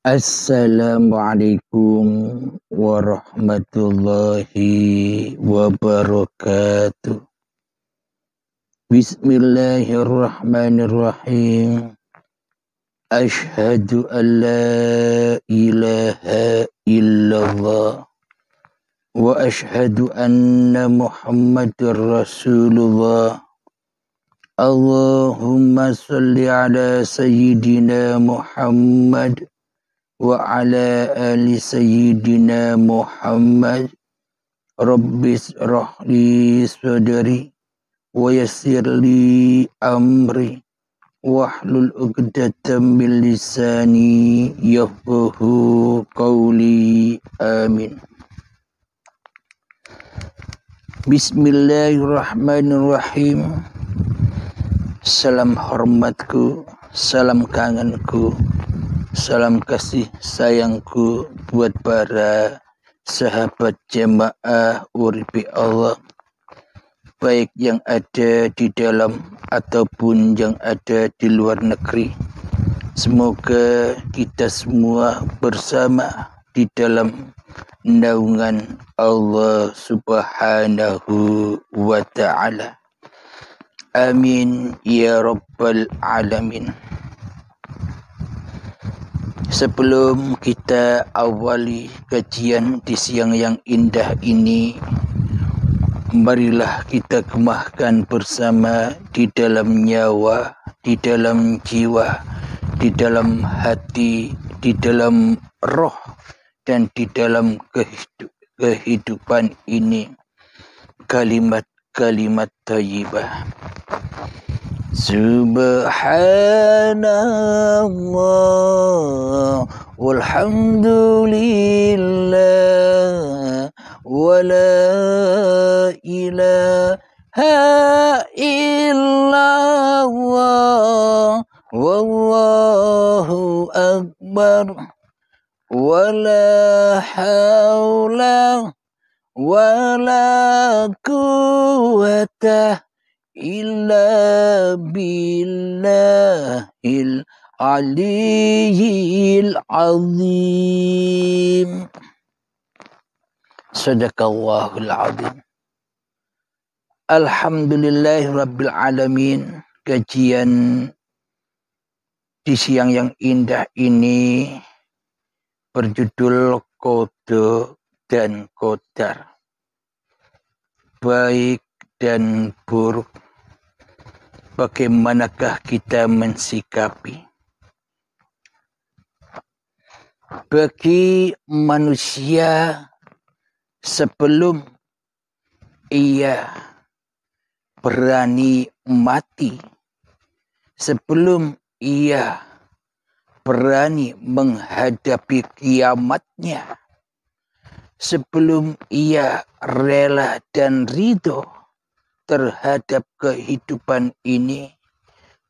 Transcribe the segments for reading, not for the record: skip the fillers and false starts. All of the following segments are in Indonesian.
Assalamualaikum warahmatullahi wabarakatuh. Bismillahirrahmanirrahim. Ashhadu an la ilaha illallah wa ashhadu anna Muhammadar Rasulullah. Allahumma salli ala sayyidina Muhammad wa ala ali sayyidina Muhammad. Rabbis rahli sadri wa yassirli amri wahlul 'uqdatam min lisani yafqahu qawli. Amin. Bismillahirrahmanirrahim. Salam hormatku, salam kangenku, salam kasih sayangku buat para sahabat jemaah Uripi Allah, baik yang ada di dalam ataupun yang ada di luar negeri. Semoga kita semua bersama di dalam naungan Allah Subhanahu wa ta'ala. Amin ya rabbal alamin. Sebelum kita awali kajian di siang yang indah ini, marilah kita kemahkan bersama di dalam nyawa, di dalam jiwa, di dalam hati, di dalam roh, dan di dalam kehidupan ini kalimat-kalimat thayyibah. Subhanallah walhamdulillah wa la ilaha illallah wallahu akbar wa la hawla wa la quwwata illa billahil aliyyil azim. Sadaqallahul azim. Alhamdulillahi rabbil alamin. Kajian di siang yang indah ini berjudul Qada dan Qadar, baik dan buruk. Bagaimanakah kita mensikapi? Bagi manusia, sebelum ia berani mati, sebelum ia berani menghadapi kiamatnya, sebelum ia rela dan ridho terhadap kehidupan ini,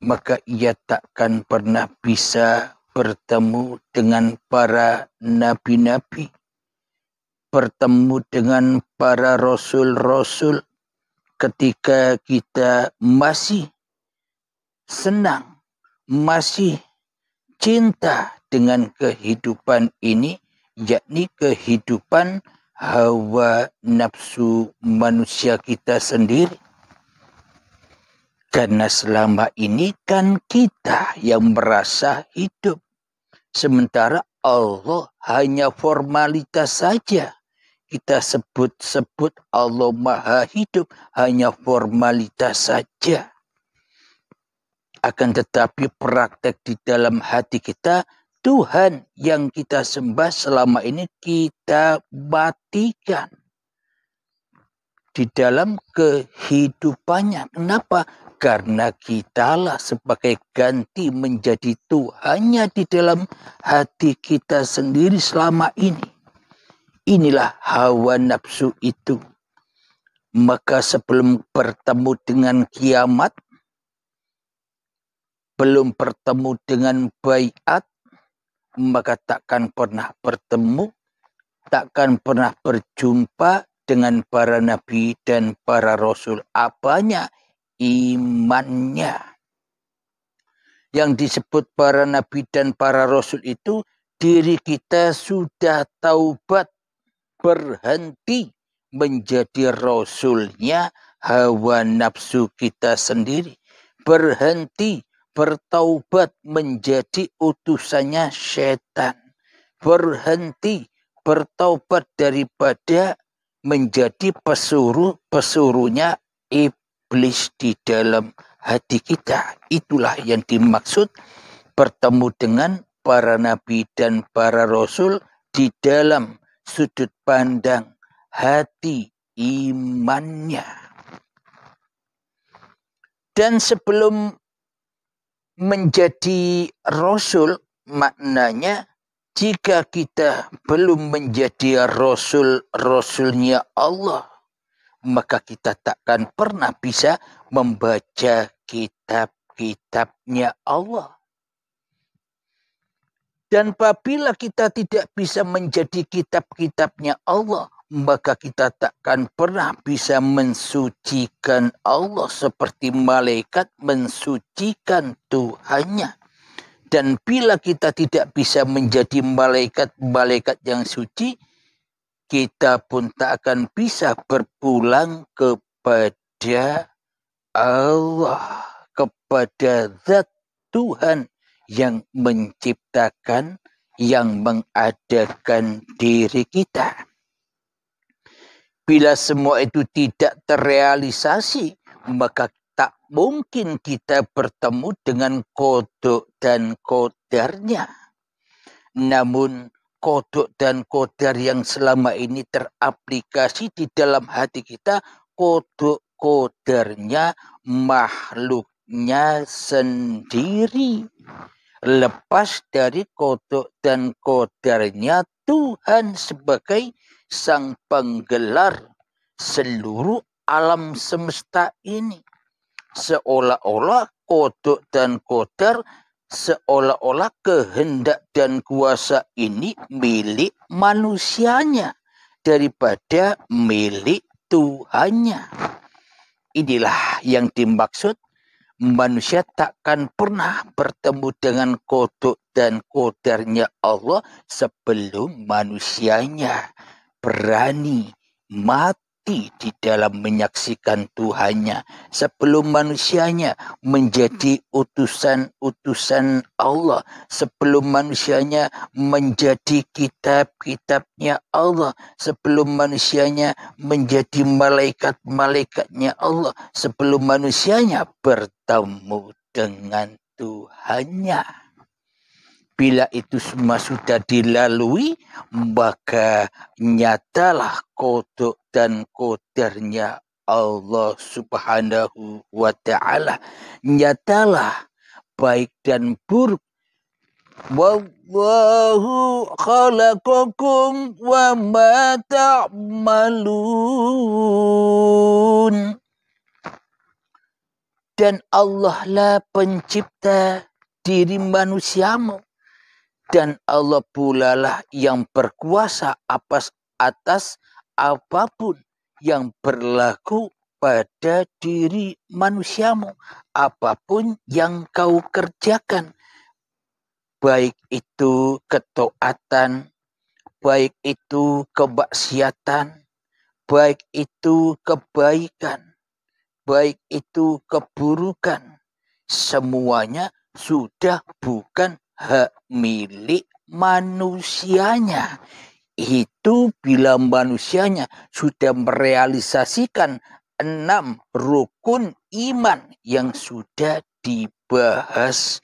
maka ia takkan pernah bisa bertemu dengan para nabi-nabi, bertemu dengan para rasul-rasul ketika kita masih senang, masih cinta dengan kehidupan ini, yakni kehidupan hawa nafsu manusia kita sendiri. Karena selama ini kan kita yang merasa hidup, sementara Allah hanya formalitas saja. Kita sebut-sebut Allah Maha Hidup, hanya formalitas saja. Akan tetapi praktek di dalam hati kita, Tuhan yang kita sembah selama ini kita matikan di dalam kehidupannya. Kenapa? Karena kitalah sebagai ganti menjadi Tuhannya di dalam hati kita sendiri selama ini. Inilah hawa nafsu itu. Maka sebelum bertemu dengan kiamat, belum bertemu dengan baiat, maka takkan pernah bertemu, takkan pernah berjumpa dengan para nabi dan para rasul. Apanya? Imannya. yang disebut para nabi dan para rasul itu, diri kita sudah taubat, berhenti menjadi rasulnya hawa nafsu kita sendiri, berhenti bertaubat menjadi utusannya setan, berhenti bertaubat daripada menjadi pesuruhnya iblis di dalam hati kita. Itulah yang dimaksud bertemu dengan para nabi dan para rasul di dalam sudut pandang hati imannya. Dan sebelum menjadi rasul, maknanya jika kita belum menjadi rasulnya Allah, maka kita takkan pernah bisa membaca kitab-kitabnya Allah. Dan apabila kita tidak bisa menjadi kitab-kitabnya Allah, maka kita takkan pernah bisa mensucikan Allah seperti malaikat mensucikan Tuhannya. Dan bila kita tidak bisa menjadi malaikat-malaikat yang suci, kita pun tak akan bisa berpulang kepada Allah, kepada zat Tuhan yang menciptakan, yang mengadakan diri kita. Bila semua itu tidak terrealisasi, maka tak mungkin kita bertemu dengan kodok dan kodarnya. Namun kodok dan kodar yang selama ini teraplikasi di dalam hati kita, kodok kodarnya makhluknya sendiri. Lepas dari kodok dan kodarnya Tuhan sebagai sang penggelar seluruh alam semesta ini. Seolah-olah kodok dan kodar, seolah-olah kehendak dan kuasa ini milik manusianya daripada milik Tuhannya. Inilah yang dimaksud manusia takkan pernah bertemu dengan kodok dan kodarnya Allah sebelum manusianya berani mati di dalam menyaksikan Tuhannya, sebelum manusianya menjadi utusan-utusan Allah, sebelum manusianya menjadi kitab-kitabnya Allah, sebelum manusianya menjadi malaikat-malaikatnya Allah, sebelum manusianya bertemu dengan Tuhannya. Bila itu semua sudah dilalui, maka nyatalah kodok dan kodarnya Allah Subhanahu wa ta'ala. Nyatalah baik dan buruk. Wallahu khalaqakum wa ma ta'malun. Dan Allah lah pencipta diri manusiamu. Dan Allah pula lah yang berkuasa atas apapun yang berlaku pada diri manusiamu. Apapun yang kau kerjakan. Baik itu ketaatan, baik itu kemaksiatan, baik itu kebaikan, baik itu keburukan. Semuanya sudah bukan hak milik manusianya. Itu bila manusianya sudah merealisasikan 6 rukun iman yang sudah dibahas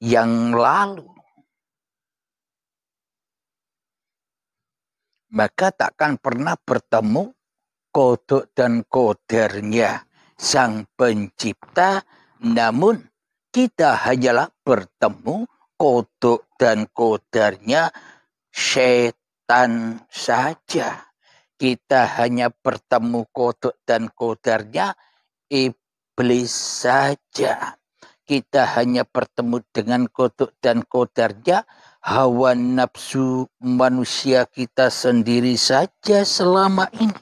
yang lalu. Maka takkan pernah bertemu kodok dan kodarnya sang pencipta, namun kita hanyalah bertemu kodok dan kodarnya setan saja. Kita hanya bertemu kodok dan kodarnya iblis saja. Kita hanya bertemu dengan kodok dan kodarnya hawa nafsu manusia kita sendiri saja selama ini.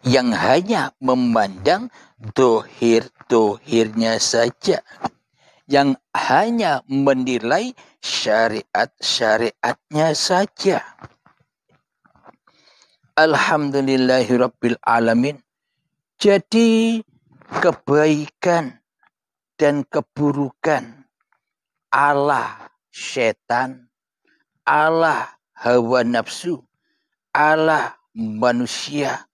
Yang hanya memandang dohir-dohirnya saja. yang hanya menilai syariat-syariatnya saja. Alhamdulillahirabbil alamin. Jadi kebaikan dan keburukan ala setan, ala hawa nafsu, ala manusia.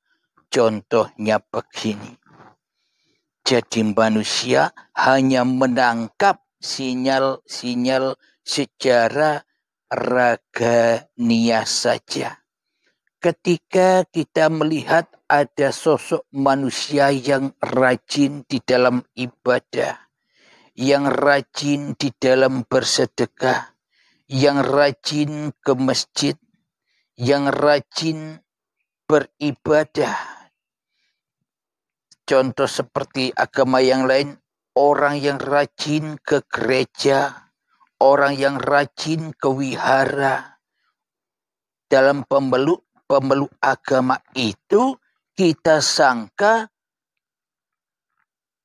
Contohnya begini. Jadi manusia hanya menangkap sinyal-sinyal secara ragania saja. Ketika kita melihat ada sosok manusia yang rajin di dalam ibadah, yang rajin di dalam bersedekah, yang rajin ke masjid, yang rajin beribadah. Contoh seperti agama yang lain, orang yang rajin ke gereja, orang yang rajin ke wihara, dalam pemeluk agama itu kita sangka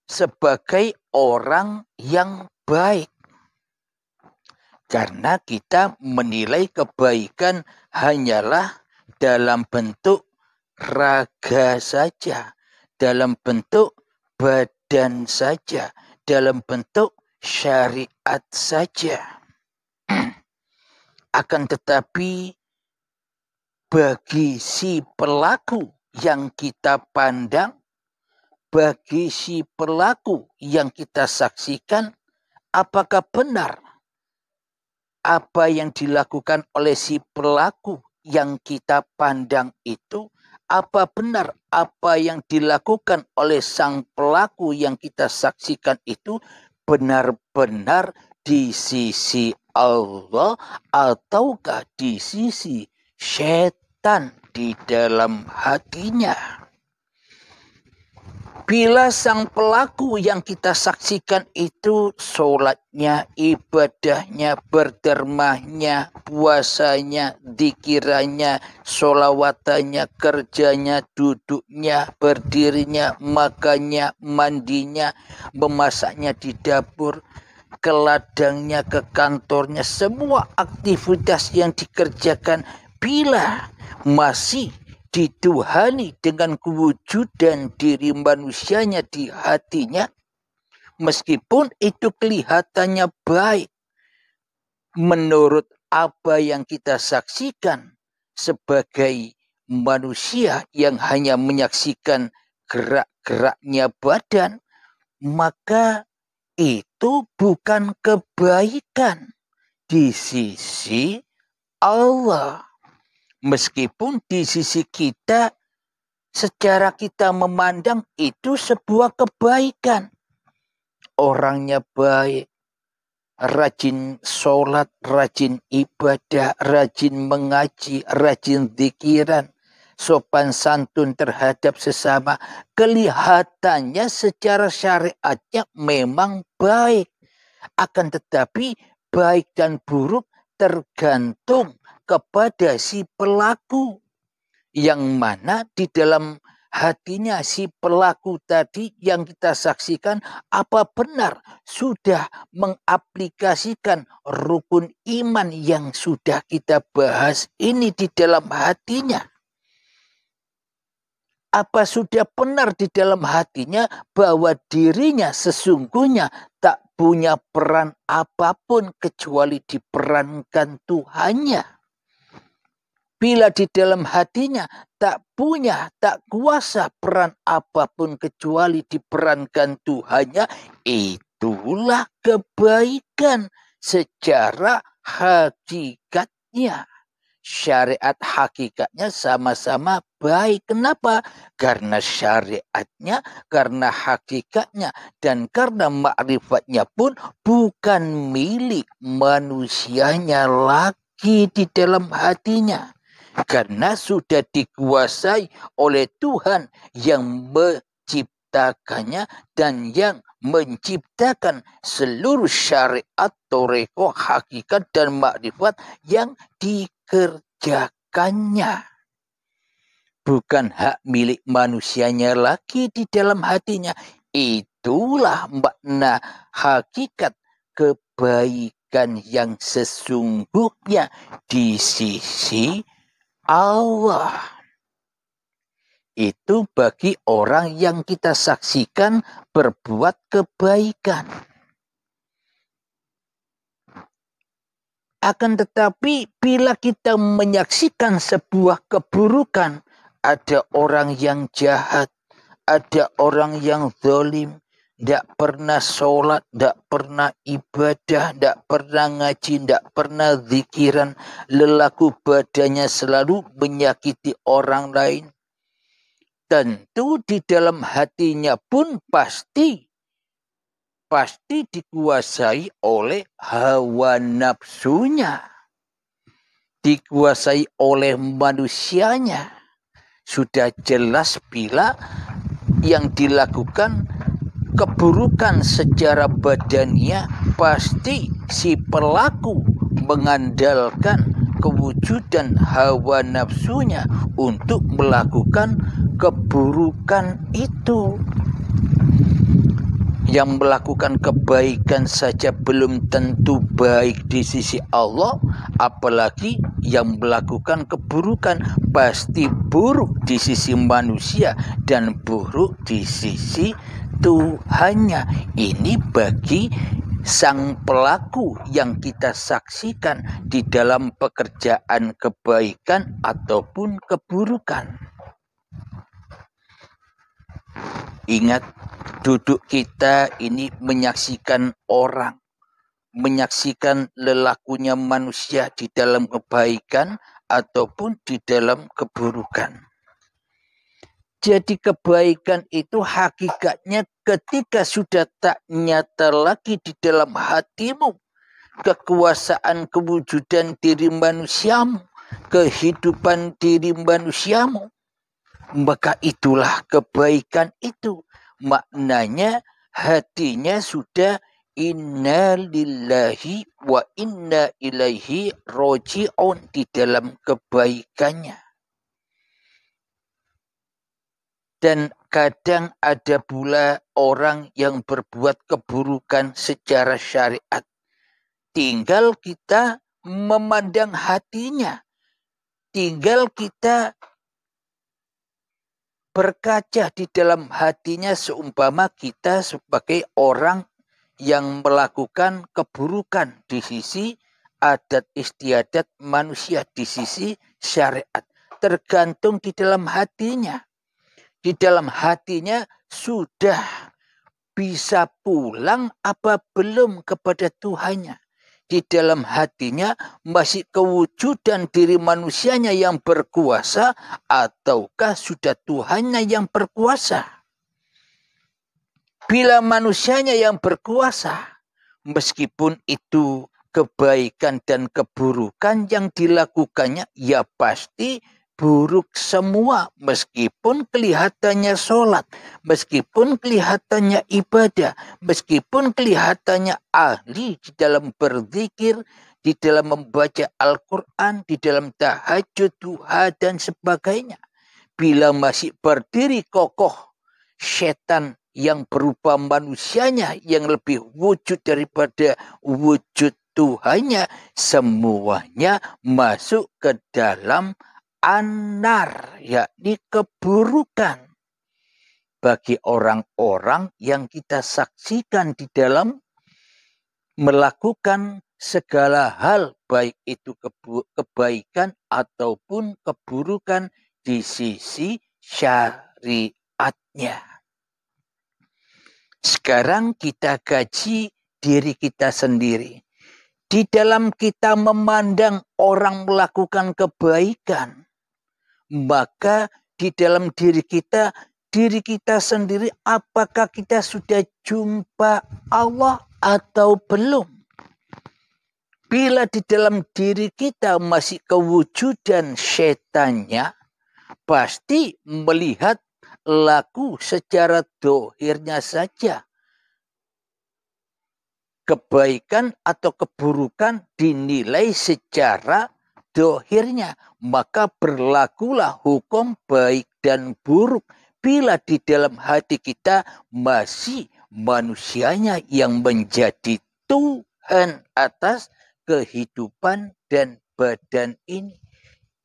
sebagai orang yang baik. Karena kita menilai kebaikan hanyalah dalam bentuk raga saja, dalam bentuk badan saja, dalam bentuk syariat saja. Akan tetapi bagi si pelaku yang kita pandang, bagi si pelaku yang kita saksikan, apakah benar apa yang dilakukan oleh si pelaku yang kita pandang itu? Apa benar apa yang dilakukan oleh sang pelaku yang kita saksikan itu benar-benar di sisi Allah ataukah di sisi setan di dalam hatinya? Bila sang pelaku yang kita saksikan itu sholatnya, ibadahnya, berdermahnya, puasanya, dikirannya, sholawatannya, kerjanya, duduknya, berdirinya, makannya, mandinya, memasaknya di dapur, ke ladangnya, ke kantornya, semua aktivitas yang dikerjakan bila masih dituhani dengan kewujudan diri manusianya di hatinya, meskipun itu kelihatannya baik menurut apa yang kita saksikan sebagai manusia yang hanya menyaksikan gerak-geraknya badan, maka itu bukan kebaikan di sisi Allah. Meskipun di sisi kita, secara kita memandang itu sebuah kebaikan. Orangnya baik, rajin sholat, rajin ibadah, rajin mengaji, rajin zikiran, sopan santun terhadap sesama. Kelihatannya secara syariatnya memang baik. Akan tetapi baik dan buruk tergantung kepada si pelaku, yang mana di dalam hatinya si pelaku tadi yang kita saksikan apa benar sudah mengaplikasikan rukun iman yang sudah kita bahas ini di dalam hatinya. Apa sudah benar di dalam hatinya bahwa dirinya sesungguhnya tak punya peran apapun kecuali diperankan Tuhannya. Bila di dalam hatinya tak kuasa peran apapun kecuali diperankan Tuhannya, itulah kebaikan secara hakikatnya. Syariat hakikatnya sama-sama baik. Kenapa? Karena syariatnya, karena hakikatnya, dan karena ma'rifatnya pun bukan milik manusianya lagi di dalam hatinya. Karena sudah dikuasai oleh Tuhan yang menciptakannya dan yang menciptakan seluruh syariat, toreko, hakikat, dan makrifat yang dikerjakannya. Bukan hak milik manusianya lagi di dalam hatinya. Itulah makna hakikat kebaikan yang sesungguhnya di sisi Allah. Itu bagi orang yang kita saksikan berbuat kebaikan. Akan tetapi bila kita menyaksikan sebuah keburukan, ada orang yang jahat, ada orang yang zalim, tidak pernah sholat, tidak pernah ibadah, tidak pernah ngaji, tidak pernah zikiran, lelaku badannya selalu menyakiti orang lain. Tentu di dalam hatinya pun pasti dikuasai oleh hawa nafsunya, dikuasai oleh manusianya. Sudah jelas bila yang dilakukan keburukan secara badania, pasti si pelaku mengandalkan kewujudan hawa nafsunya untuk melakukan keburukan itu. Yang melakukan kebaikan saja belum tentu baik di sisi Allah, apalagi yang melakukan keburukan pasti buruk di sisi manusia dan buruk di sisi Tuhannya. Ini bagi sang pelaku yang kita saksikan di dalam pekerjaan kebaikan ataupun keburukan. Ingat, duduk kita ini menyaksikan orang, menyaksikan lelakunya manusia di dalam kebaikan ataupun di dalam keburukan. Jadi kebaikan itu hakikatnya ketika sudah tak nyata lagi di dalam hatimu, kekuasaan kewujudan diri manusiamu, kehidupan diri manusiamu, maka itulah kebaikan itu. Maknanya hatinya sudah inna lillahi wa inna ilaihi roji'un di dalam kebaikannya. Dan kadang ada pula orang yang berbuat keburukan secara syariat. Tinggal kita memandang hatinya. Tinggal kita berkaca di dalam hatinya, seumpama kita sebagai orang yang melakukan keburukan di sisi adat istiadat manusia, di sisi syariat. Tergantung di dalam hatinya. Di dalam hatinya sudah bisa pulang apa belum kepada Tuhannya. Di dalam hatinya masih kewujudan diri manusianya yang berkuasa ataukah sudah Tuhannya yang berkuasa. Bila manusianya yang berkuasa, meskipun itu kebaikan dan keburukan yang dilakukannya, ya pasti buruk semua, meskipun kelihatannya sholat, meskipun kelihatannya ibadah, meskipun kelihatannya ahli di dalam berzikir, di dalam membaca Al-Quran, di dalam tahajud, duha, dan sebagainya. Bila masih berdiri kokoh setan yang berupa manusianya yang lebih wujud daripada wujud Tuhannya, semuanya masuk ke dalam anar, yakni keburukan. Bagi orang-orang yang kita saksikan di dalam melakukan segala hal, baik itu kebaikan ataupun keburukan di sisi syariatnya. Sekarang kita kaji diri kita sendiri. Di dalam kita memandang orang melakukan kebaikan, maka di dalam diri kita sendiri, apakah kita sudah jumpa Allah atau belum? Bila di dalam diri kita masih kewujudan setannya, pasti melihat laku secara dohirnya saja. Kebaikan atau keburukan dinilai secara dohirnya, maka berlakulah hukum baik dan buruk bila di dalam hati kita masih manusianya yang menjadi Tuhan atas kehidupan dan badan ini.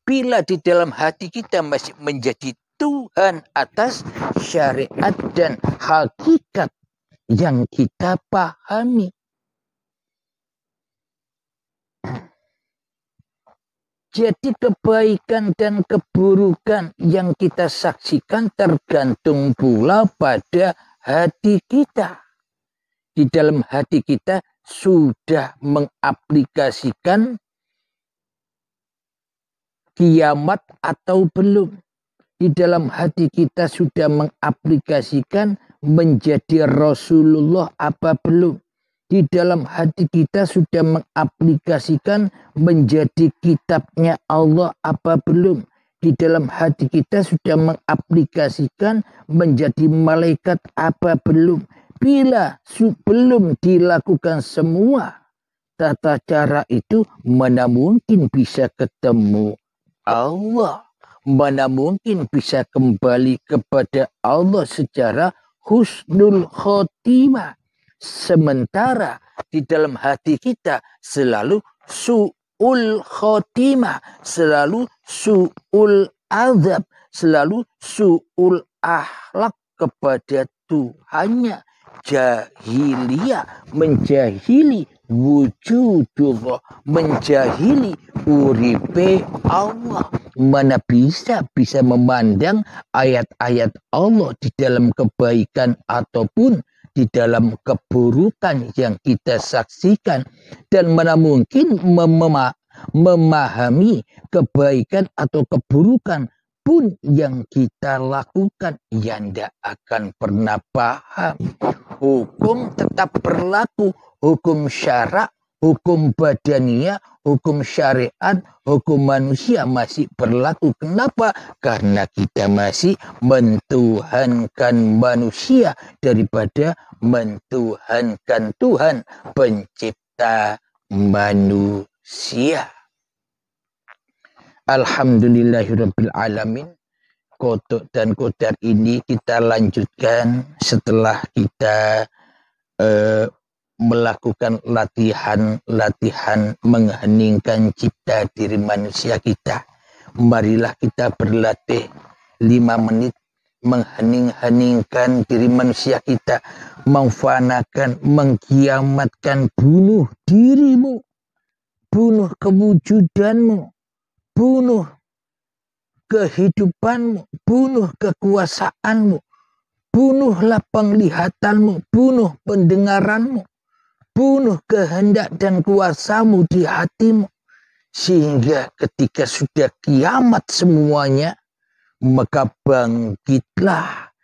Bila di dalam hati kita masih menjadi Tuhan atas syariat dan hakikat yang kita pahami. Jadi kebaikan dan keburukan yang kita saksikan tergantung pula pada hati kita. Di dalam hati kita sudah mengaplikasikan kiamat atau belum. Di dalam hati kita sudah mengaplikasikan menjadi Rasulullah apa belum. Di dalam hati kita sudah mengaplikasikan menjadi kitabnya Allah apa belum. Di dalam hati kita sudah mengaplikasikan menjadi malaikat apa belum. Bila belum dilakukan semua tata cara itu, mana mungkin bisa ketemu Allah. Mana mungkin bisa kembali kepada Allah secara husnul khotimah. Sementara di dalam hati kita selalu su'ul khotimah, selalu su'ul azab, selalu su'ul akhlak kepada Tuhannya. Jahiliyah, menjahili wujudullah, menjahili uripe Allah. Mana bisa memandang ayat-ayat Allah di dalam kebaikan ataupun di dalam keburukan yang kita saksikan, dan mana mungkin memahami kebaikan atau keburukan pun yang kita lakukan, yang tidak akan pernah paham. Hukum tetap berlaku, hukum syarak, hukum badaniyah, hukum syariat, hukum manusia masih berlaku. Kenapa? Karena kita masih mentuhankan manusia daripada mentuhankan Tuhan pencipta manusia. Alhamdulillahirabbil alamin. Kodok dan kodar ini kita lanjutkan setelah kita melakukan latihan mengheningkan cipta diri manusia kita. Marilah kita berlatih 5 menit menghening-heningkan diri manusia kita, memfanakan, mengkiamatkan, bunuh dirimu, bunuh kewujudanmu, bunuh kehidupanmu, bunuh kekuasaanmu, bunuhlah penglihatanmu, bunuh pendengaranmu, bunuh kehendak dan kuasamu di hatimu. Sehingga ketika sudah kiamat semuanya, maka bangkitlah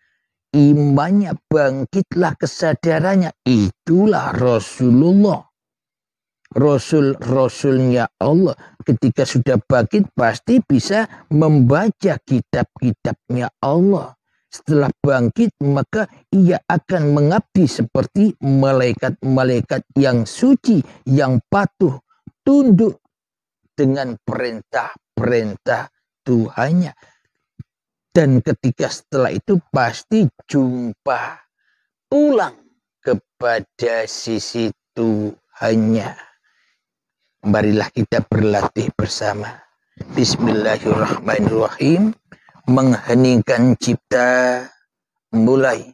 imannya, bangkitlah kesadarannya. Itulah Rasulullah. Rasul-rasulnya Allah ketika sudah bangkit pasti bisa membaca kitab-kitabnya Allah. Setelah bangkit maka ia akan mengabdi seperti malaikat-malaikat yang suci, yang patuh, tunduk dengan perintah-perintah Tuhannya. Dan ketika setelah itu pasti jumpa pulang kepada sisi Tuhannya. Marilah kita berlatih bersama. Bismillahirrahmanirrahim. Mengheningkan cipta, mulai.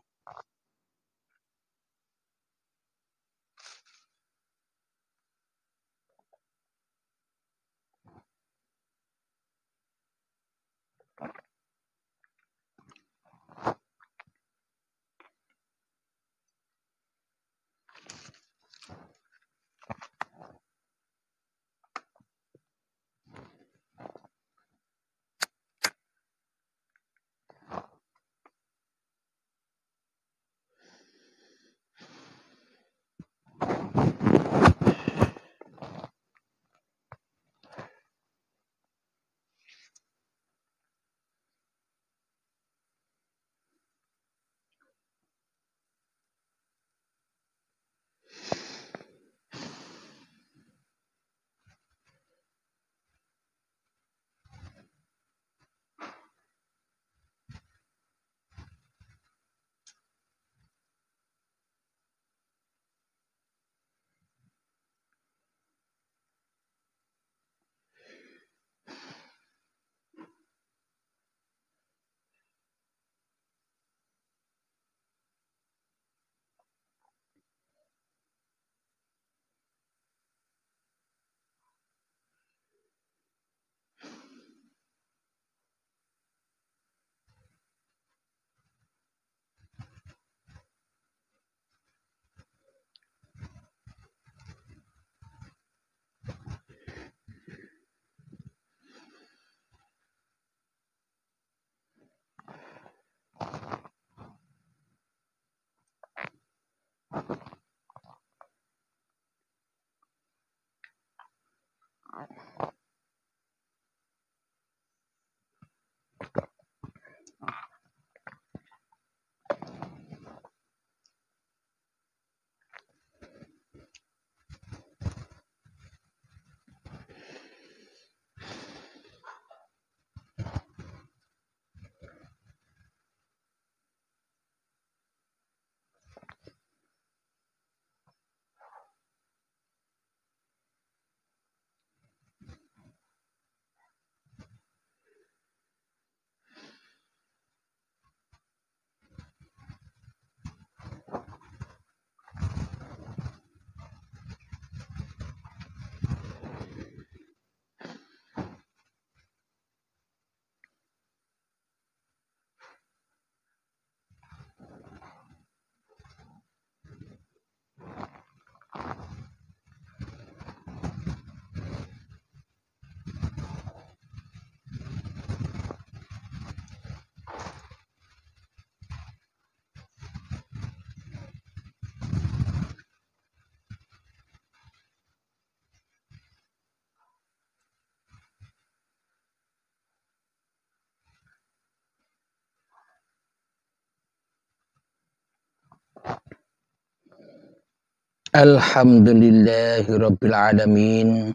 Alhamdulillahirabbil alamin.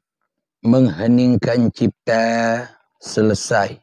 Mengheningkan cipta selesai.